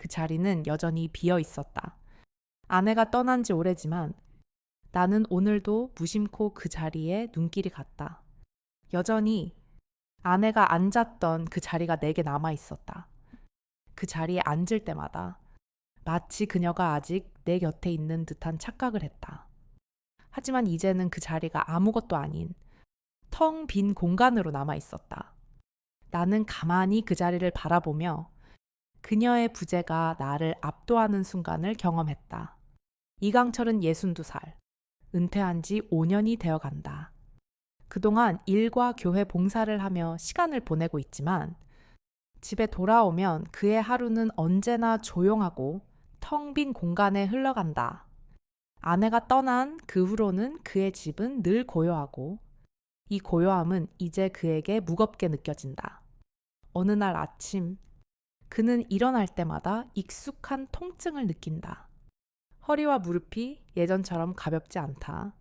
그 자리는 여전히 비어 있었다. 아내가 떠난 지 오래지만 나는 오늘도 무심코 그 자리에 눈길이 갔다. 여전히 아내가 앉았던 그 자리가 내게 남아 있었다. 그 자리에 앉을 때마다 마치 그녀가 아직 내 곁에 있는 듯한 착각을 했다. 하지만 이제는 그 자리가 아무것도 아닌 텅 빈 공간으로 남아 있었다. 나는 가만히 그 자리를 바라보며 그녀의 부재가 나를 압도하는 순간을 경험했다. 이강철은 62살, 은퇴한 지 5년이 되어 간다. 그동안 일과 교회 봉사를 하며 시간을 보내고 있지만 집에 돌아오면 그의 하루는 언제나 조용하고 텅 빈 공간에 흘러간다. 아내가 떠난 그 후로는 그의 집은 늘 고요하고 이 고요함은 이제 그에게 무겁게 느껴진다. 어느 날 아침 그는 일어날 때마다 익숙한 통증을 느낀다. 허리와 무릎이 예전처럼 가볍지 않다.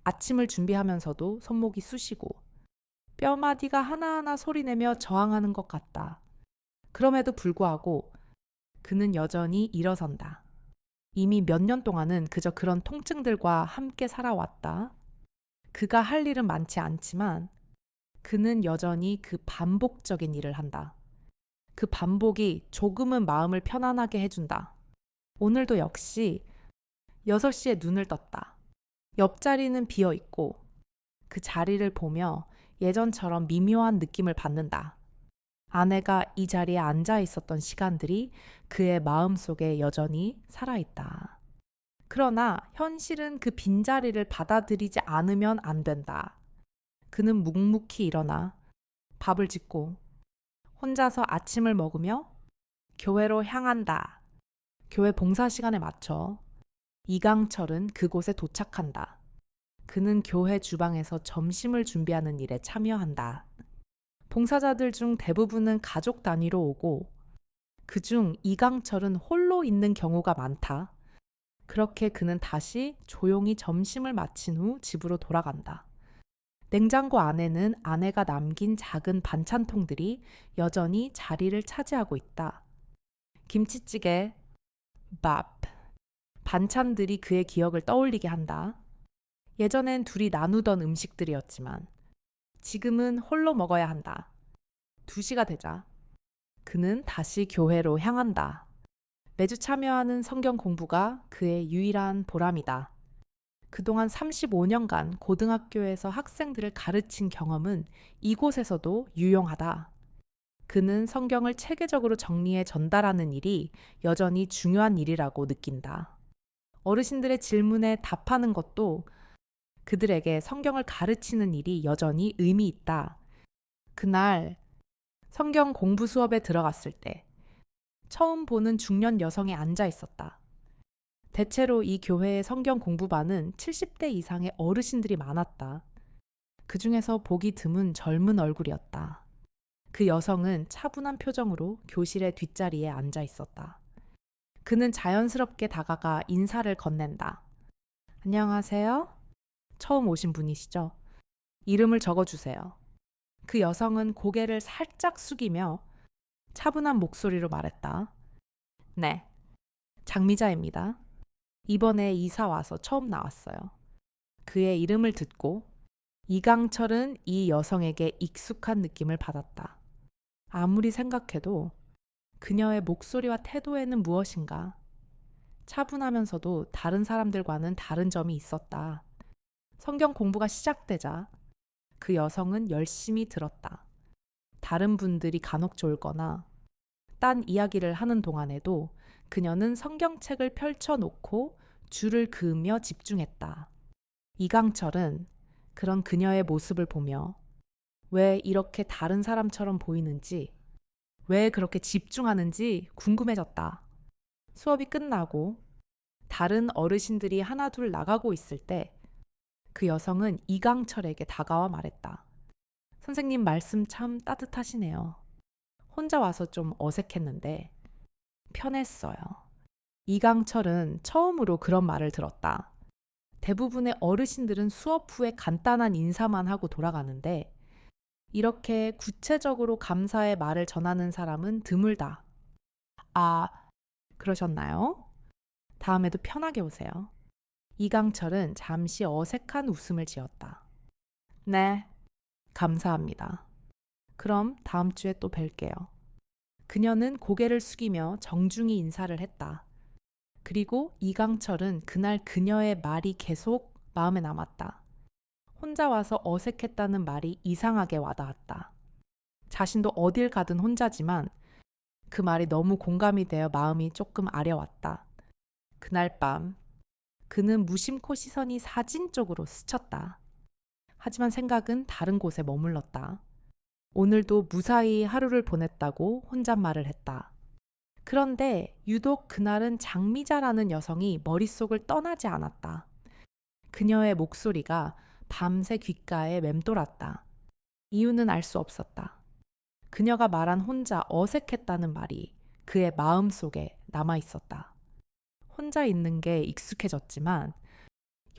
아침을 준비하면서도 손목이 쑤시고 뼈마디가 하나하나 소리내며 저항하는 것 같다. 그럼에도 불구하고 그는 여전히 일어선다. 이미 몇 년 동안은 그저 그런 통증들과 함께 살아왔다. 그가 할 일은 많지 않지만 그는 여전히 그 반복적인 일을 한다. 그 반복이 조금은 마음을 편안하게 해준다. 오늘도 역시 6시에 눈을 떴다. 옆자리는 비어 있고 그 자리를 보며 예전처럼 미묘한 느낌을 받는다. 아내가 이 자리에 앉아 있었던 시간들이 그의 마음속에 여전히 살아있다. 그러나 현실은 그 빈자리를 받아들이지 않으면 안 된다. 그는 묵묵히 일어나 밥을 짓고 혼자서 아침을 먹으며 교회로 향한다. 교회 봉사 시간에 맞춰 이강철은 그곳에 도착한다. 그는 교회 주방에서 점심을 준비하는 일에 참여한다. 봉사자들 중 대부분은 가족 단위로 오고 그중 이강철은 홀로 있는 경우가 많다. 그렇게 그는 다시 조용히 점심을 마친 후 집으로 돌아간다. 냉장고 안에는 아내가 남긴 작은 반찬통들이 여전히 자리를 차지하고 있다. 김치찌개, 밥, 반찬들이 그의 기억을 떠올리게 한다. 예전엔 둘이 나누던 음식들이었지만 지금은 홀로 먹어야 한다. 2시가 되자 그는 다시 교회로 향한다. 매주 참여하는 성경 공부가 그의 유일한 보람이다. 그동안 35년간 고등학교에서 학생들을 가르친 경험은 이곳에서도 유용하다. 그는 성경을 체계적으로 정리해 전달하는 일이 여전히 중요한 일이라고 느낀다. 어르신들의 질문에 답하는 것도 그들에게 성경을 가르치는 일이 여전히 의미 있다. 그날 성경 공부 수업에 들어갔을 때 처음 보는 중년 여성이 앉아 있었다. 대체로 이 교회의 성경 공부반은 70대 이상의 어르신들이 많았다. 그 중에서 보기 드문 젊은 얼굴이었다. 그 여성은 차분한 표정으로 교실의 뒷자리에 앉아 있었다. 그는 자연스럽게 다가가 인사를 건넨다. 안녕하세요. 처음 오신 분이시죠? 이름을 적어주세요. 그 여성은 고개를 살짝 숙이며 차분한 목소리로 말했다. 네, 장미자입니다. 이번에 이사 와서 처음 나왔어요. 그의 이름을 듣고 이강철은 이 여성에게 익숙한 느낌을 받았다. 아무리 생각해도 그녀의 목소리와 태도에는 무엇인가 차분하면서도 다른 사람들과는 다른 점이 있었다. 성경 공부가 시작되자 그 여성은 열심히 들었다. 다른 분들이 간혹 졸거나 딴 이야기를 하는 동안에도 그녀는 성경책을 펼쳐놓고 줄을 그으며 집중했다. 이강철은 그런 그녀의 모습을 보며 왜 이렇게 다른 사람처럼 보이는지, 왜 그렇게 집중하는지 궁금해졌다. 수업이 끝나고 다른 어르신들이 하나둘 나가고 있을 때 그 여성은 이강철에게 다가와 말했다. 선생님 말씀 참 따뜻하시네요. 혼자 와서 좀 어색했는데 편했어요. 이강철은 처음으로 그런 말을 들었다. 대부분의 어르신들은 수업 후에 간단한 인사만 하고 돌아가는데 이렇게 구체적으로 감사의 말을 전하는 사람은 드물다. 아, 그러셨나요? 다음에도 편하게 오세요. 이강철은 잠시 어색한 웃음을 지었다. 네, 감사합니다. 그럼 다음 주에 또 뵐게요. 그녀는 고개를 숙이며 정중히 인사를 했다. 그리고 이강철은 그날 그녀의 말이 계속 마음에 남았다. 혼자 와서 어색했다는 말이 이상하게 와닿았다. 자신도 어딜 가든 혼자지만 그 말이 너무 공감이 되어 마음이 조금 아려왔다. 그날 밤 그는 무심코 시선이 사진 쪽으로 스쳤다. 하지만 생각은 다른 곳에 머물렀다. 오늘도 무사히 하루를 보냈다고 혼잣말을 했다. 그런데 유독 그날은 장미자라는 여성이 머릿속을 떠나지 않았다. 그녀의 목소리가 밤새 귓가에 맴돌았다. 이유는 알 수 없었다. 그녀가 말한 혼자 어색했다는 말이 그의 마음속에 남아 있었다. 혼자 있는 게 익숙해졌지만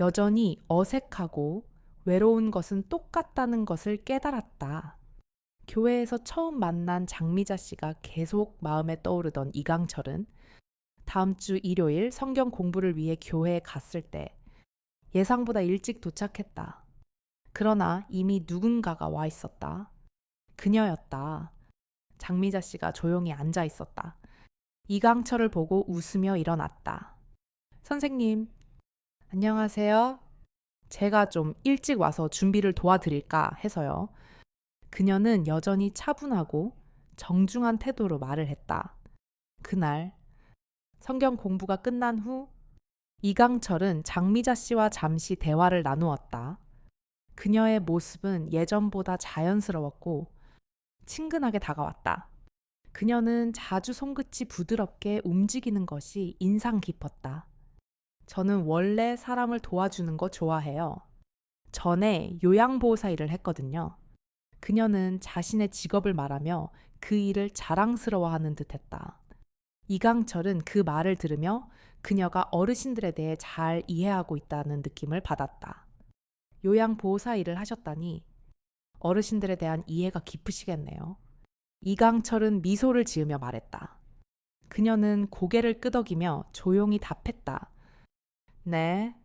여전히 어색하고 외로운 것은 똑같다는 것을 깨달았다. 교회에서 처음 만난 장미자 씨가 계속 마음에 떠오르던 이강철은 다음 주 일요일 성경 공부를 위해 교회에 갔을 때 예상보다 일찍 도착했다. 그러나 이미 누군가가 와 있었다. 그녀였다. 장미자 씨가 조용히 앉아 있었다. 이강철을 보고 웃으며 일어났다. 선생님, 안녕하세요. 제가 좀 일찍 와서 준비를 도와드릴까 해서요. 그녀는 여전히 차분하고 정중한 태도로 말을 했다. 그날 성경 공부가 끝난 후 이강철은 장미자 씨와 잠시 대화를 나누었다. 그녀의 모습은 예전보다 자연스러웠고 친근하게 다가왔다. 그녀는 자주 손끝이 부드럽게 움직이는 것이 인상 깊었다. 저는 원래 사람을 도와주는 거 좋아해요. 전에 요양보호사 일을 했거든요. 그녀는 자신의 직업을 말하며 그 일을 자랑스러워하는 듯했다. 이강철은 그 말을 들으며 그녀가 어르신들에 대해 잘 이해하고 있다는 느낌을 받았다. 요양보호사 일을 하셨다니 어르신들에 대한 이해가 깊으시겠네요. 이강철은 미소를 지으며 말했다. 그녀는 고개를 끄덕이며 조용히 답했다. 네,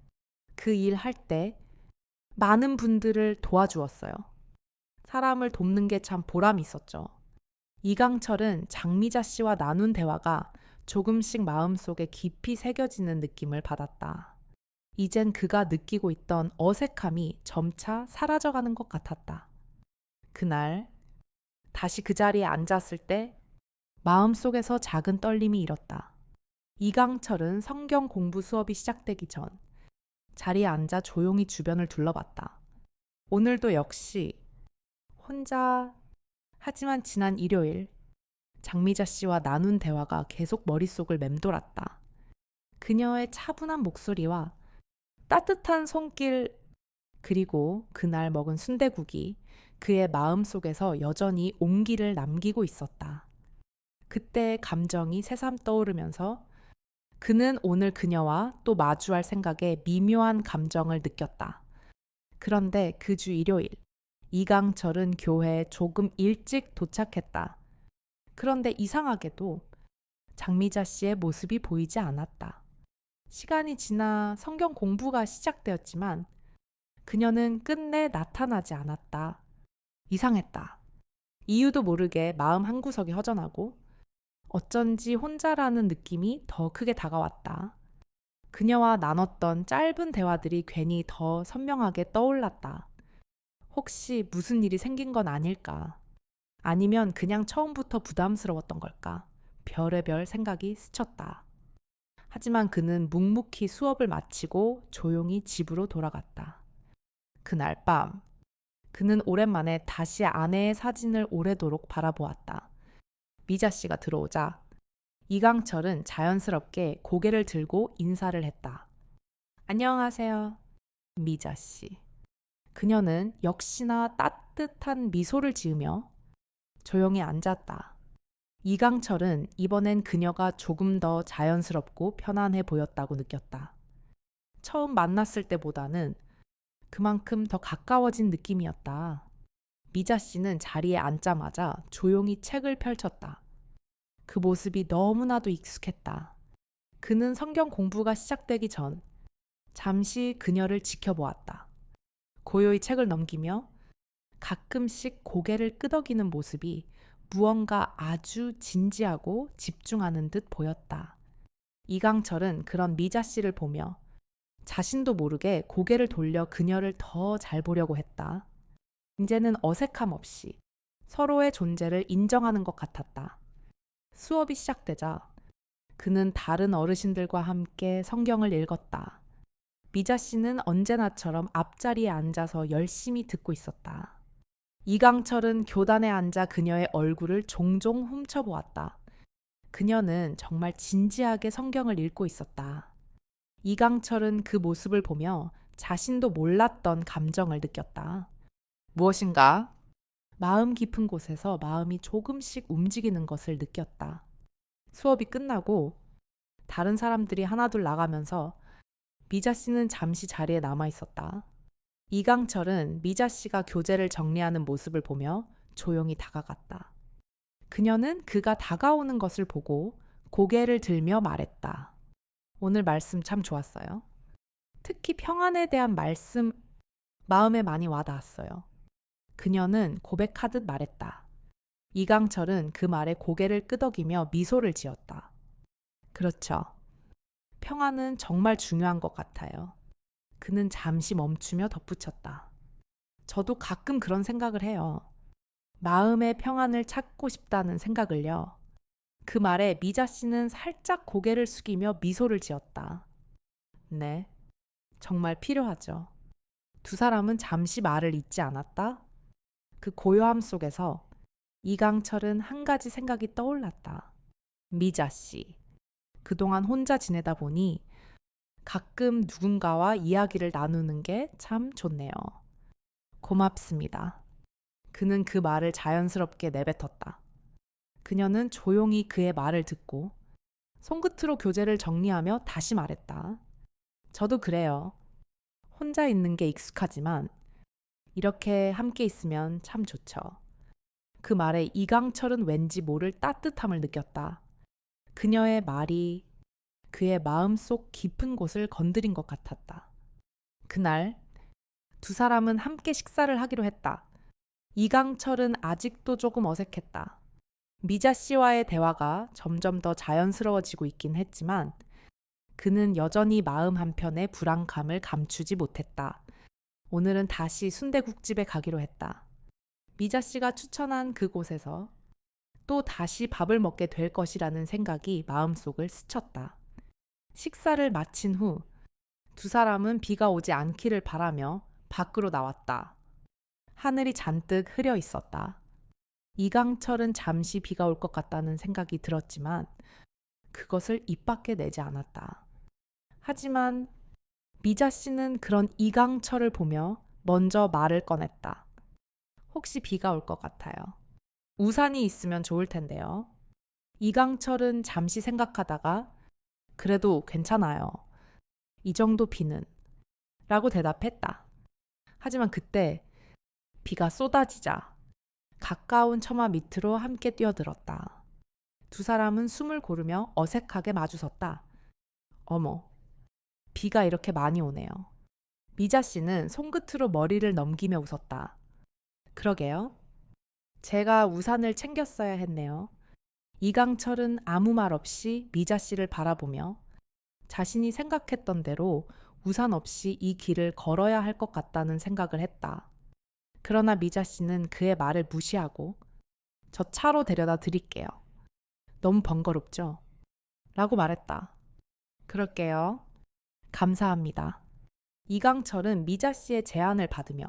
그 일 할 때 많은 분들을 도와주었어요. 사람을 돕는 게 참 보람이 있었죠. 이강철은 장미자 씨와 나눈 대화가 조금씩 마음속에 깊이 새겨지는 느낌을 받았다. 이젠 그가 느끼고 있던 어색함이 점차 사라져가는 것 같았다. 그날 다시 그 자리에 앉았을 때 마음속에서 작은 떨림이 일었다. 이강철은 성경 공부 수업이 시작되기 전 자리에 앉아 조용히 주변을 둘러봤다. 오늘도 역시 혼자 하지만 지난 일요일 장미자 씨와 나눈 대화가 계속 머릿속을 맴돌았다. 그녀의 차분한 목소리와 따뜻한 손길 그리고 그날 먹은 순댓국이 그의 마음속에서 여전히 온기를 남기고 있었다. 그때의 감정이 새삼 떠오르면서 그는 오늘 그녀와 또 마주할 생각에 미묘한 감정을 느꼈다. 그런데 그 주 일요일 이강철은 교회에 조금 일찍 도착했다. 그런데 이상하게도 장미자 씨의 모습이 보이지 않았다. 시간이 지나 성경 공부가 시작되었지만 그녀는 끝내 나타나지 않았다. 이상했다. 이유도 모르게 마음 한구석이 허전하고 어쩐지 혼자라는 느낌이 더 크게 다가왔다. 그녀와 나눴던 짧은 대화들이 괜히 더 선명하게 떠올랐다. 혹시 무슨 일이 생긴 건 아닐까? 아니면 그냥 처음부터 부담스러웠던 걸까? 별의별 생각이 스쳤다. 하지만 그는 묵묵히 수업을 마치고 조용히 집으로 돌아갔다. 그날 밤, 그는 오랜만에 다시 아내의 사진을 오래도록 바라보았다. 미자 씨가 들어오자 이강철은 자연스럽게 고개를 들고 인사를 했다. 안녕하세요, 미자 씨. 그녀는 역시나 따뜻한 미소를 지으며 조용히 앉았다. 이강철은 이번엔 그녀가 조금 더 자연스럽고 편안해 보였다고 느꼈다. 처음 만났을 때보다는 그만큼 더 가까워진 느낌이었다. 미자 씨는 자리에 앉자마자 조용히 책을 펼쳤다. 그 모습이 너무나도 익숙했다. 그는 성경 공부가 시작되기 전 잠시 그녀를 지켜보았다. 고요히 책을 넘기며 가끔씩 고개를 끄덕이는 모습이 무언가 아주 진지하고 집중하는 듯 보였다. 이강철은 그런 미자 씨를 보며 자신도 모르게 고개를 돌려 그녀를 더 잘 보려고 했다. 이제는 어색함 없이 서로의 존재를 인정하는 것 같았다. 수업이 시작되자 그는 다른 어르신들과 함께 성경을 읽었다. 미자 씨는 언제나처럼 앞자리에 앉아서 열심히 듣고 있었다. 이강철은 교단에 앉아 그녀의 얼굴을 종종 훔쳐보았다. 그녀는 정말 진지하게 성경을 읽고 있었다. 이강철은 그 모습을 보며 자신도 몰랐던 감정을 느꼈다. 무엇인가? 마음 깊은 곳에서 마음이 조금씩 움직이는 것을 느꼈다. 수업이 끝나고 다른 사람들이 하나둘 나가면서 미자 씨는 잠시 자리에 남아 있었다. 이강철은 미자 씨가 교재를 정리하는 모습을 보며 조용히 다가갔다. 그녀는 그가 다가오는 것을 보고 고개를 들며 말했다. 오늘 말씀 참 좋았어요. 특히 평안에 대한 말씀 마음에 많이 와닿았어요. 그녀는 고백하듯 말했다. 이강철은 그 말에 고개를 끄덕이며 미소를 지었다. 그렇죠. 평안은 정말 중요한 것 같아요. 그는 잠시 멈추며 덧붙였다. 저도 가끔 그런 생각을 해요. 마음의 평안을 찾고 싶다는 생각을요. 그 말에 미자 씨는 살짝 고개를 숙이며 미소를 지었다. 네, 정말 필요하죠. 두 사람은 잠시 말을 잇지 않았다. 그 고요함 속에서 이강철은 한 가지 생각이 떠올랐다. 미자 씨. 그동안 혼자 지내다 보니 가끔 누군가와 이야기를 나누는 게 참 좋네요. 고맙습니다. 그는 그 말을 자연스럽게 내뱉었다. 그녀는 조용히 그의 말을 듣고 손끝으로 교재를 정리하며 다시 말했다. 저도 그래요. 혼자 있는 게 익숙하지만 이렇게 함께 있으면 참 좋죠. 그 말에 이강철은 왠지 모를 따뜻함을 느꼈다. 그녀의 말이 그의 마음속 깊은 곳을 건드린 것 같았다. 그날 두 사람은 함께 식사를 하기로 했다. 이강철은 아직도 조금 어색했다. 미자 씨와의 대화가 점점 더 자연스러워지고 있긴 했지만 그는 여전히 마음 한편의 불안감을 감추지 못했다. 오늘은 다시 순댓국집에 가기로 했다. 미자 씨가 추천한 그곳에서 또 다시 밥을 먹게 될 것이라는 생각이 마음속을 스쳤다. 식사를 마친 후 두 사람은 비가 오지 않기를 바라며 밖으로 나왔다. 하늘이 잔뜩 흐려 있었다. 이강철은 잠시 비가 올 것 같다는 생각이 들었지만 그것을 입 밖에 내지 않았다. 하지만 미자 씨는 그런 이강철을 보며 먼저 말을 꺼냈다. 혹시 비가 올 것 같아요. 우산이 있으면 좋을 텐데요. 이강철은 잠시 생각하다가 그래도 괜찮아요. 이 정도 비는 라고 대답했다. 하지만 그때 비가 쏟아지자 가까운 처마 밑으로 함께 뛰어들었다. 두 사람은 숨을 고르며 어색하게 마주섰다. 어머, 비가 이렇게 많이 오네요. 미자 씨는 손끝으로 머리를 넘기며 웃었다. 그러게요. 제가 우산을 챙겼어야 했네요. 이강철은 아무 말 없이 미자 씨를 바라보며 자신이 생각했던 대로 우산 없이 이 길을 걸어야 할 것 같다는 생각을 했다. 그러나 미자 씨는 그의 말을 무시하고 저 차로 데려다 드릴게요. 너무 번거롭죠? 라고 말했다. 그럴게요. 감사합니다. 이강철은 미자 씨의 제안을 받으며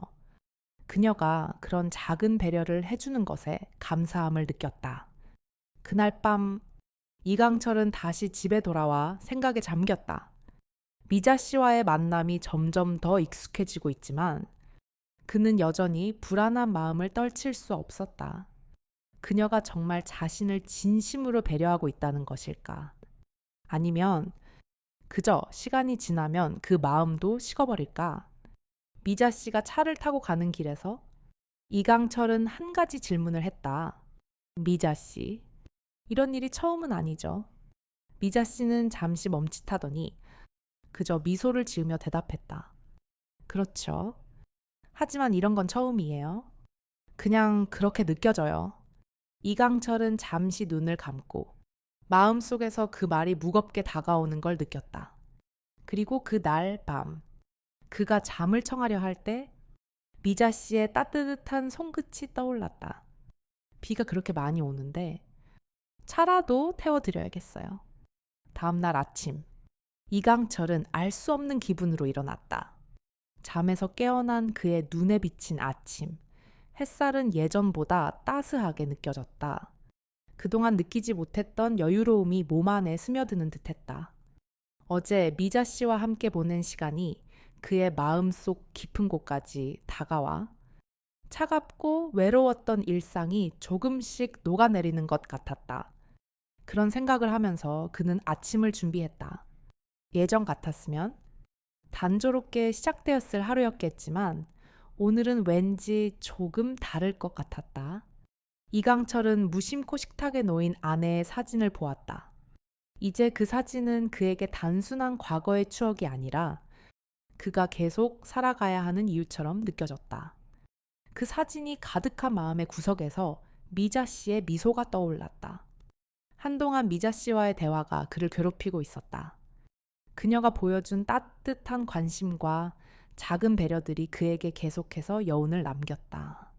그녀가 그런 작은 배려를 해주는 것에 감사함을 느꼈다. 그날 밤 이강철은 다시 집에 돌아와 생각에 잠겼다. 미자 씨와의 만남이 점점 더 익숙해지고 있지만 그는 여전히 불안한 마음을 떨칠 수 없었다. 그녀가 정말 자신을 진심으로 배려하고 있다는 것일까? 아니면 그저 시간이 지나면 그 마음도 식어버릴까? 미자 씨가 차를 타고 가는 길에서 이강철은 한 가지 질문을 했다. 미자 씨, 이런 일이 처음은 아니죠. 미자 씨는 잠시 멈칫하더니 그저 미소를 지으며 대답했다. 그렇죠. 하지만 이런 건 처음이에요. 그냥 그렇게 느껴져요. 이강철은 잠시 눈을 감고 마음속에서 그 말이 무겁게 다가오는 걸 느꼈다. 그리고 그날 밤, 그가 잠을 청하려 할 때 미자 씨의 따뜻한 손끝이 떠올랐다. 비가 그렇게 많이 오는데 차라도 태워드려야겠어요. 다음날 아침, 이강철은 알 수 없는 기분으로 일어났다. 잠에서 깨어난 그의 눈에 비친 아침. 햇살은 예전보다 따스하게 느껴졌다. 그동안 느끼지 못했던 여유로움이 몸 안에 스며드는 듯했다. 어제 미자 씨와 함께 보낸 시간이 그의 마음속 깊은 곳까지 다가와 차갑고 외로웠던 일상이 조금씩 녹아내리는 것 같았다. 그런 생각을 하면서 그는 아침을 준비했다. 예전 같았으면 단조롭게 시작되었을 하루였겠지만 오늘은 왠지 조금 다를 것 같았다. 이강철은 무심코 식탁에 놓인 아내의 사진을 보았다. 이제 그 사진은 그에게 단순한 과거의 추억이 아니라 그가 계속 살아가야 하는 이유처럼 느껴졌다. 그 사진이 가득한 마음의 구석에서 미자 씨의 미소가 떠올랐다. 한동안 미자 씨와의 대화가 그를 괴롭히고 있었다. 그녀가 보여준 따뜻한 관심과 작은 배려들이 그에게 계속해서 여운을 남겼다.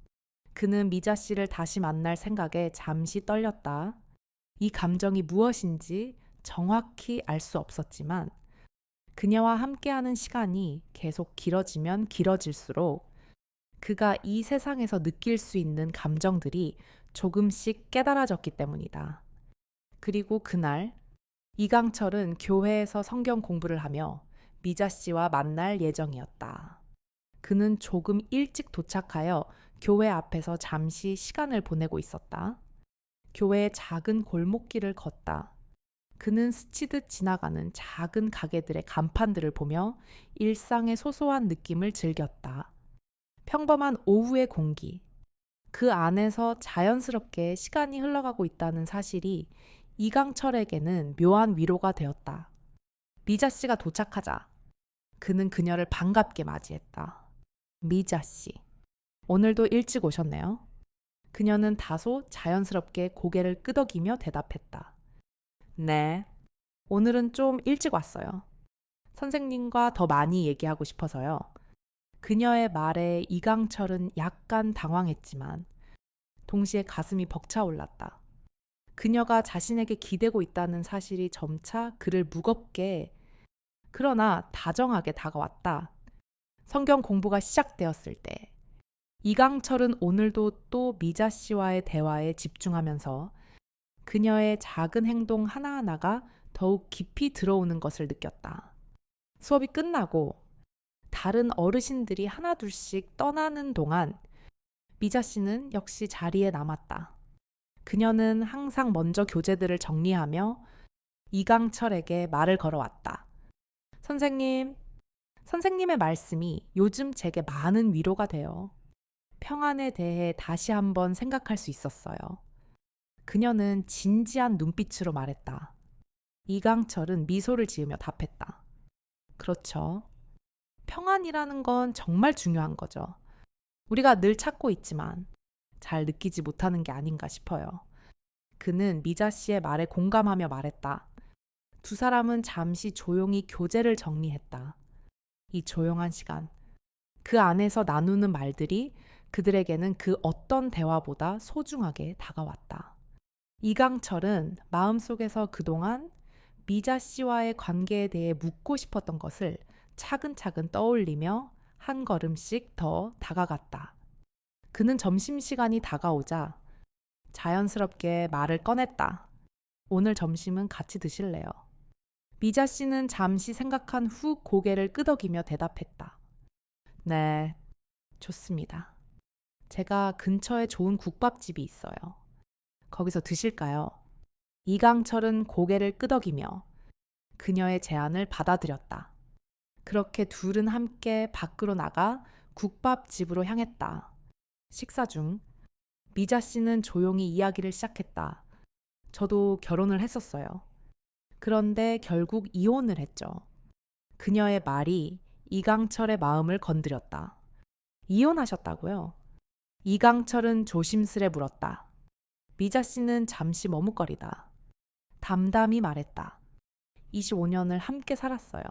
그는 미자 씨를 다시 만날 생각에 잠시 떨렸다. 이 감정이 무엇인지 정확히 알 수 없었지만 그녀와 함께하는 시간이 계속 길어지면 길어질수록 그가 이 세상에서 느낄 수 있는 감정들이 조금씩 깨달아졌기 때문이다. 그리고 그날 이강철은 교회에서 성경 공부를 하며 미자 씨와 만날 예정이었다. 그는 조금 일찍 도착하여 교회 앞에서 잠시 시간을 보내고 있었다. 교회의 작은 골목길을 걷다. 그는 스치듯 지나가는 작은 가게들의 간판들을 보며 일상의 소소한 느낌을 즐겼다. 평범한 오후의 공기, 그 안에서 자연스럽게 시간이 흘러가고 있다는 사실이 이강철에게는 묘한 위로가 되었다. 미자 씨가 도착하자 그는 그녀를 반갑게 맞이했다. 미자 씨, 오늘도 일찍 오셨네요. 그녀는 다소 자연스럽게 고개를 끄덕이며 대답했다. 네, 오늘은 좀 일찍 왔어요. 선생님과 더 많이 얘기하고 싶어서요. 그녀의 말에 이강철은 약간 당황했지만 동시에 가슴이 벅차올랐다. 그녀가 자신에게 기대고 있다는 사실이 점차 그를 무겁게 그러나 다정하게 다가왔다. 성경 공부가 시작되었을 때 이강철은 오늘도 또 미자 씨와의 대화에 집중하면서 그녀의 작은 행동 하나하나가 더욱 깊이 들어오는 것을 느꼈다. 수업이 끝나고 다른 어르신들이 하나둘씩 떠나는 동안 미자 씨는 역시 자리에 남았다. 그녀는 항상 먼저 교재들을 정리하며 이강철에게 말을 걸어왔다. 선생님, 선생님의 말씀이 요즘 제게 많은 위로가 돼요. 평안에 대해 다시 한번 생각할 수 있었어요. 그녀는 진지한 눈빛으로 말했다. 이강철은 미소를 지으며 답했다. 그렇죠. 평안이라는 건 정말 중요한 거죠. 우리가 늘 찾고 있지만 잘 느끼지 못하는 게 아닌가 싶어요. 그는 미자 씨의 말에 공감하며 말했다. 두 사람은 잠시 조용히 교재를 정리했다. 이 조용한 시간, 그 안에서 나누는 말들이 그들에게는 그 어떤 대화보다 소중하게 다가왔다. 이강철은 마음속에서 그동안 미자 씨와의 관계에 대해 묻고 싶었던 것을 차근차근 떠올리며 한 걸음씩 더 다가갔다. 그는 점심시간이 다가오자 자연스럽게 말을 꺼냈다. 오늘 점심은 같이 드실래요? 미자 씨는 잠시 생각한 후 고개를 끄덕이며 대답했다. 네, 좋습니다. 제가 근처에 좋은 국밥집이 있어요. 거기서 드실까요? 이강철은 고개를 끄덕이며 그녀의 제안을 받아들였다. 그렇게 둘은 함께 밖으로 나가 국밥집으로 향했다. 식사 중 미자 씨는 조용히 이야기를 시작했다. 저도 결혼을 했었어요. 그런데 결국 이혼을 했죠. 그녀의 말이 이강철의 마음을 건드렸다. 이혼하셨다고요? 이강철은 조심스레 물었다. 미자 씨는 잠시 머뭇거리다. 담담히 말했다. 25년을 함께 살았어요.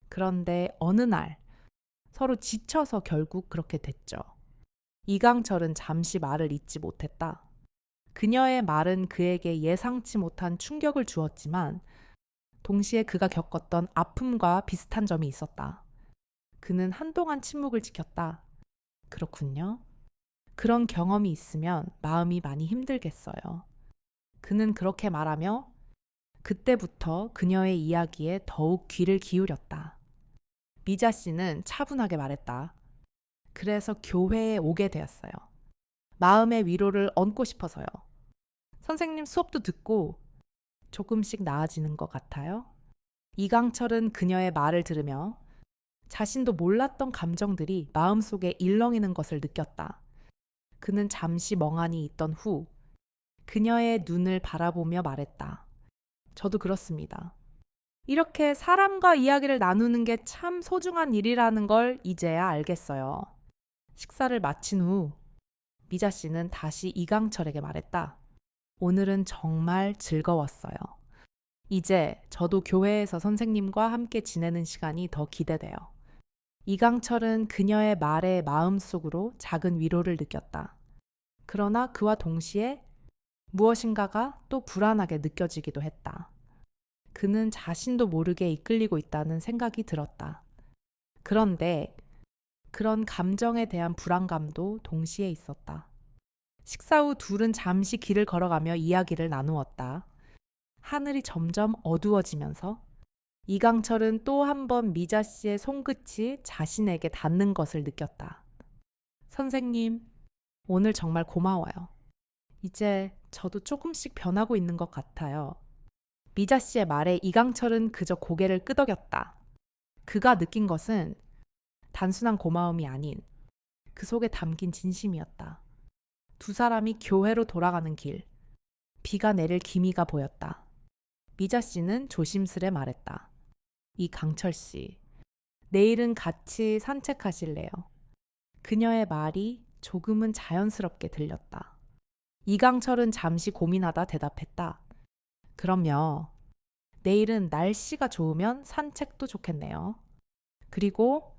그런데 어느 날 서로 지쳐서 결국 그렇게 됐죠. 이강철은 잠시 말을 잇지 못했다. 그녀의 말은 그에게 예상치 못한 충격을 주었지만 동시에 그가 겪었던 아픔과 비슷한 점이 있었다. 그는 한동안 침묵을 지켰다. 그렇군요. 그런 경험이 있으면 마음이 많이 힘들겠어요. 그는 그렇게 말하며 그때부터 그녀의 이야기에 더욱 귀를 기울였다. 미자 씨는 차분하게 말했다. 그래서 교회에 오게 되었어요. 마음의 위로를 얻고 싶어서요. 선생님 수업도 듣고 조금씩 나아지는 것 같아요. 이강철은 그녀의 말을 들으며 자신도 몰랐던 감정들이 마음속에 일렁이는 것을 느꼈다. 그는 잠시 멍하니 있던 후 그녀의 눈을 바라보며 말했다. 저도 그렇습니다. 이렇게 사람과 이야기를 나누는 게 참 소중한 일이라는 걸 이제야 알겠어요. 식사를 마친 후 미자 씨는 다시 이강철에게 말했다. 오늘은 정말 즐거웠어요. 이제 저도 교회에서 선생님과 함께 지내는 시간이 더 기대돼요. 이강철은 그녀의 말에 마음속으로 작은 위로를 느꼈다. 그러나 그와 동시에 무엇인가가 또 불안하게 느껴지기도 했다. 그는 자신도 모르게 이끌리고 있다는 생각이 들었다. 그런데 그런 감정에 대한 불안감도 동시에 있었다. 식사 후 둘은 잠시 길을 걸어가며 이야기를 나누었다. 하늘이 점점 어두워지면서 이강철은 또 한 번 미자 씨의 손끝이 자신에게 닿는 것을 느꼈다. 선생님, 오늘 정말 고마워요. 이제 저도 조금씩 변하고 있는 것 같아요. 미자 씨의 말에 이강철은 그저 고개를 끄덕였다. 그가 느낀 것은 단순한 고마움이 아닌 그 속에 담긴 진심이었다. 두 사람이 교회로 돌아가는 길, 비가 내릴 기미가 보였다. 미자 씨는 조심스레 말했다. 이강철 씨, 내일은 같이 산책하실래요? 그녀의 말이 조금은 자연스럽게 들렸다. 이강철은 잠시 고민하다 대답했다. 그럼요. 내일은 날씨가 좋으면 산책도 좋겠네요. 그리고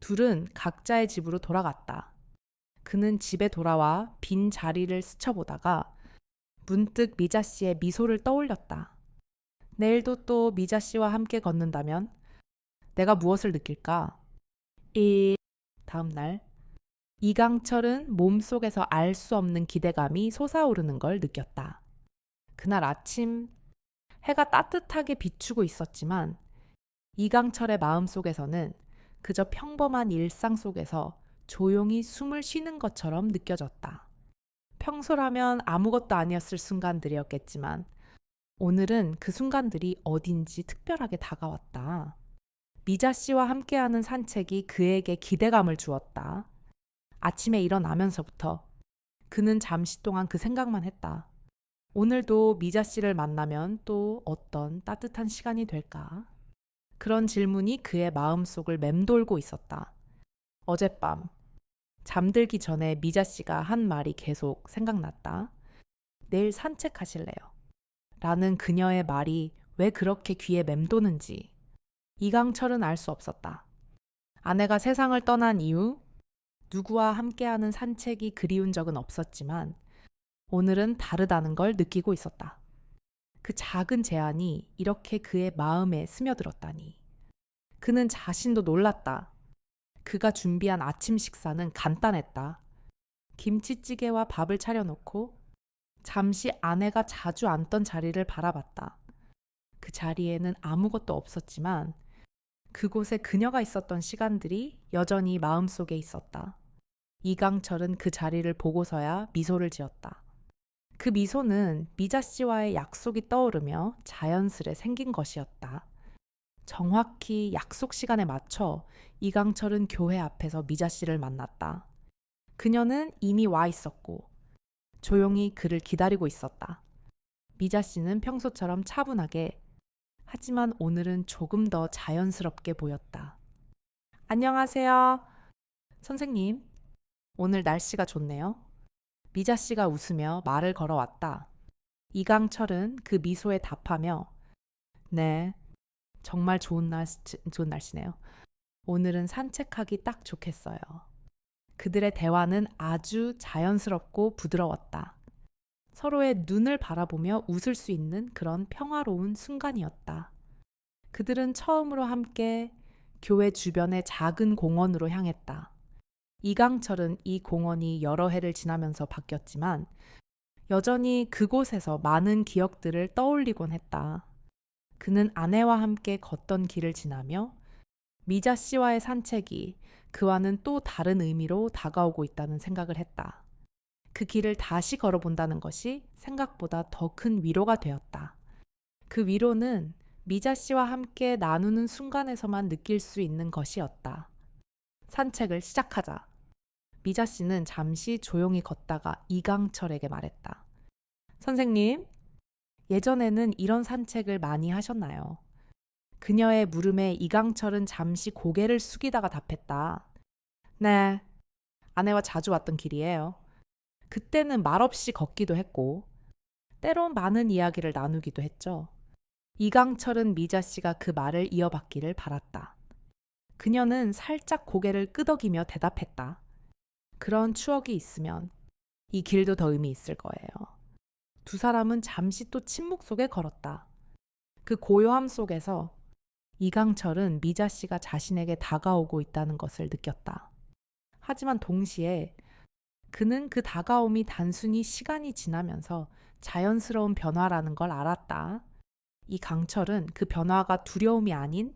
둘은 각자의 집으로 돌아갔다. 그는 집에 돌아와 빈 자리를 스쳐보다가 문득 미자 씨의 미소를 떠올렸다. 내일도 또 미자 씨와 함께 걷는다면 내가 무엇을 느낄까? 다음 날 이강철은 몸속에서 알 수 없는 기대감이 솟아오르는 걸 느꼈다. 그날 아침 해가 따뜻하게 비추고 있었지만 이강철의 마음속에서는 그저 평범한 일상 속에서 조용히 숨을 쉬는 것처럼 느껴졌다. 평소라면 아무것도 아니었을 순간들이었겠지만 오늘은 그 순간들이 어딘지 특별하게 다가왔다. 미자 씨와 함께하는 산책이 그에게 기대감을 주었다. 아침에 일어나면서부터 그는 잠시 동안 그 생각만 했다. 오늘도 미자 씨를 만나면 또 어떤 따뜻한 시간이 될까? 그런 질문이 그의 마음속을 맴돌고 있었다. 어젯밤 잠들기 전에 미자 씨가 한 말이 계속 생각났다. 내일 산책하실래요? 라는 그녀의 말이 왜 그렇게 귀에 맴도는지 이강철은 알 수 없었다. 아내가 세상을 떠난 이후 누구와 함께하는 산책이 그리운 적은 없었지만 오늘은 다르다는 걸 느끼고 있었다. 그 작은 제안이 이렇게 그의 마음에 스며들었다니. 그는 자신도 놀랐다. 그가 준비한 아침 식사는 간단했다. 김치찌개와 밥을 차려놓고 잠시 아내가 자주 앉던 자리를 바라봤다. 그 자리에는 아무것도 없었지만 그곳에 그녀가 있었던 시간들이 여전히 마음속에 있었다. 이강철은 그 자리를 보고서야 미소를 지었다. 그 미소는 미자 씨와의 약속이 떠오르며 자연스레 생긴 것이었다. 정확히 약속 시간에 맞춰 이강철은 교회 앞에서 미자 씨를 만났다. 그녀는 이미 와 있었고 조용히 그를 기다리고 있었다. 미자 씨는 평소처럼 차분하게 하지만 오늘은 조금 더 자연스럽게 보였다. 안녕하세요. 선생님, 오늘 날씨가 좋네요. 미자 씨가 웃으며 말을 걸어왔다. 이강철은 그 미소에 답하며 네, 정말 좋은 날씨네요. 오늘은 산책하기 딱 좋겠어요. 그들의 대화는 아주 자연스럽고 부드러웠다. 서로의 눈을 바라보며 웃을 수 있는 그런 평화로운 순간이었다. 그들은 처음으로 함께 교회 주변의 작은 공원으로 향했다. 이강철은 이 공원이 여러 해를 지나면서 바뀌었지만 여전히 그곳에서 많은 기억들을 떠올리곤 했다. 그는 아내와 함께 걷던 길을 지나며 미자 씨와의 산책이 그와는 또 다른 의미로 다가오고 있다는 생각을 했다. 그 길을 다시 걸어본다는 것이 생각보다 더 큰 위로가 되었다. 그 위로는 미자 씨와 함께 나누는 순간에서만 느낄 수 있는 것이었다. 산책을 시작하자. 미자 씨는 잠시 조용히 걷다가 이강철에게 말했다. 선생님, 예전에는 이런 산책을 많이 하셨나요? 그녀의 물음에 이강철은 잠시 고개를 숙이다가 답했다. 네, 아내와 자주 왔던 길이에요. 그때는 말없이 걷기도 했고, 때론 많은 이야기를 나누기도 했죠. 이강철은 미자 씨가 그 말을 이어받기를 바랐다. 그녀는 살짝 고개를 끄덕이며 대답했다. 그런 추억이 있으면 이 길도 더 의미 있을 거예요. 두 사람은 잠시 또 침묵 속에 걸었다. 그 고요함 속에서 이강철은 미자 씨가 자신에게 다가오고 있다는 것을 느꼈다. 하지만 동시에 그는 그 다가옴이 단순히 시간이 지나면서 자연스러운 변화라는 걸 알았다. 이 강철은 그 변화가 두려움이 아닌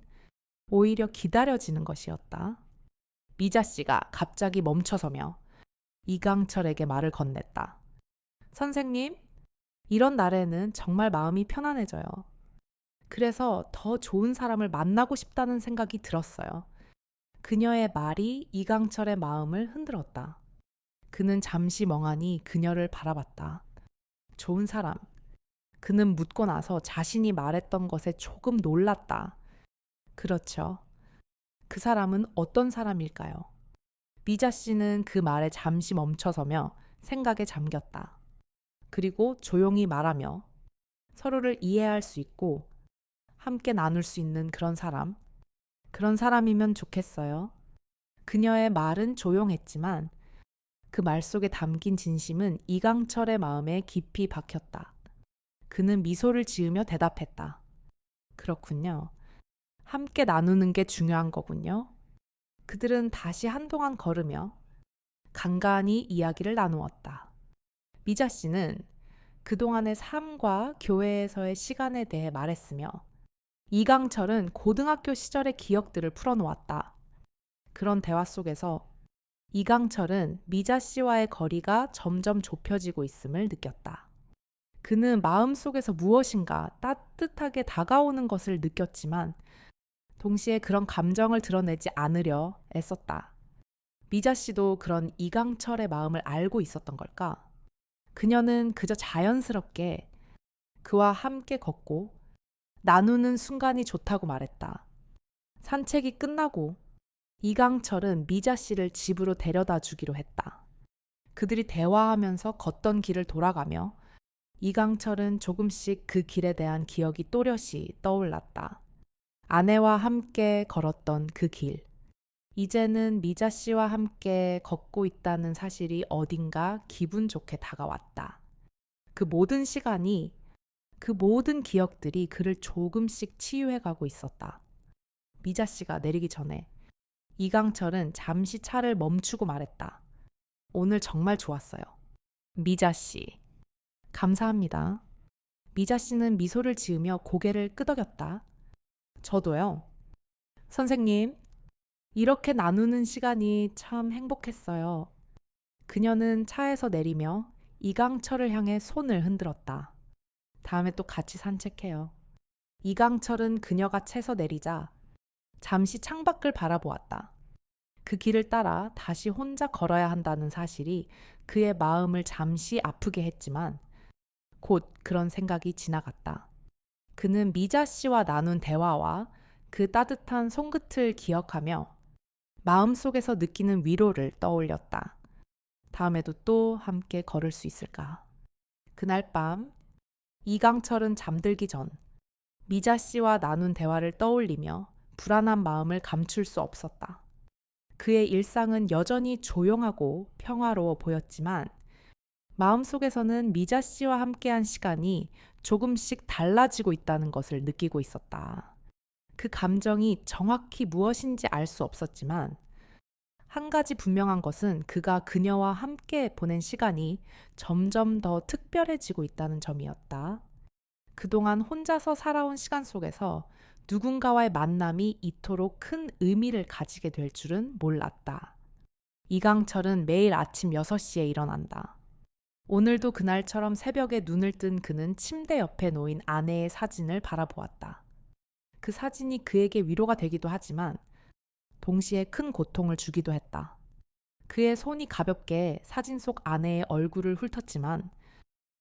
오히려 기다려지는 것이었다. 미자 씨가 갑자기 멈춰서며 이강철에게 말을 건넸다. 선생님, 이런 날에는 정말 마음이 편안해져요. 그래서 더 좋은 사람을 만나고 싶다는 생각이 들었어요. 그녀의 말이 이강철의 마음을 흔들었다. 그는 잠시 멍하니 그녀를 바라봤다. 좋은 사람. 그는 묻고 나서 자신이 말했던 것에 조금 놀랐다. 그렇죠. 그 사람은 어떤 사람일까요? 미자 씨는 그 말에 잠시 멈춰서며 생각에 잠겼다. 그리고 조용히 말하며 서로를 이해할 수 있고 함께 나눌 수 있는 그런 사람이면 좋겠어요. 그녀의 말은 조용했지만 그 말 속에 담긴 진심은 이강철의 마음에 깊이 박혔다. 그는 미소를 지으며 대답했다. 그렇군요. 함께 나누는 게 중요한 거군요. 그들은 다시 한동안 걸으며 간간히 이야기를 나누었다. 미자 씨는 그동안의 삶과 교회에서의 시간에 대해 말했으며 이강철은 고등학교 시절의 기억들을 풀어놓았다. 그런 대화 속에서 이강철은 미자 씨와의 거리가 점점 좁혀지고 있음을 느꼈다. 그는 마음속에서 무엇인가 따뜻하게 다가오는 것을 느꼈지만 동시에 그런 감정을 드러내지 않으려 애썼다. 미자 씨도 그런 이강철의 마음을 알고 있었던 걸까? 그녀는 그저 자연스럽게 그와 함께 걷고 나누는 순간이 좋다고 말했다. 산책이 끝나고 이강철은 미자 씨를 집으로 데려다 주기로 했다. 그들이 대화하면서 걷던 길을 돌아가며 이강철은 조금씩 그 길에 대한 기억이 또렷이 떠올랐다. 아내와 함께 걸었던 그 길. 이제는 미자 씨와 함께 걷고 있다는 사실이 어딘가 기분 좋게 다가왔다. 그 모든 시간이, 그 모든 기억들이 그를 조금씩 치유해가고 있었다. 미자 씨가 내리기 전에 이강철은 잠시 차를 멈추고 말했다. 오늘 정말 좋았어요. 미자 씨. 감사합니다. 미자 씨는 미소를 지으며 고개를 끄덕였다. 저도요. 선생님, 이렇게 나누는 시간이 참 행복했어요. 그녀는 차에서 내리며 이강철을 향해 손을 흔들었다. 다음에 또 같이 산책해요. 이강철은 그녀가 채서 내리자 잠시 창밖을 바라보았다. 그 길을 따라 다시 혼자 걸어야 한다는 사실이 그의 마음을 잠시 아프게 했지만 곧 그런 생각이 지나갔다. 그는 미자 씨와 나눈 대화와 그 따뜻한 손끝을 기억하며 마음속에서 느끼는 위로를 떠올렸다. 다음에도 또 함께 걸을 수 있을까? 그날 밤 이강철은 잠들기 전 미자 씨와 나눈 대화를 떠올리며 불안한 마음을 감출 수 없었다. 그의 일상은 여전히 조용하고 평화로워 보였지만 마음속에서는 미자 씨와 함께한 시간이 조금씩 달라지고 있다는 것을 느끼고 있었다. 그 감정이 정확히 무엇인지 알 수 없었지만 한 가지 분명한 것은 그가 그녀와 함께 보낸 시간이 점점 더 특별해지고 있다는 점이었다. 그동안 혼자서 살아온 시간 속에서 누군가와의 만남이 이토록 큰 의미를 가지게 될 줄은 몰랐다. 이강철은 매일 아침 6시에 일어난다. 오늘도 그날처럼 새벽에 눈을 뜬 그는 침대 옆에 놓인 아내의 사진을 바라보았다. 그 사진이 그에게 위로가 되기도 하지만 동시에 큰 고통을 주기도 했다. 그의 손이 가볍게 사진 속 아내의 얼굴을 훑었지만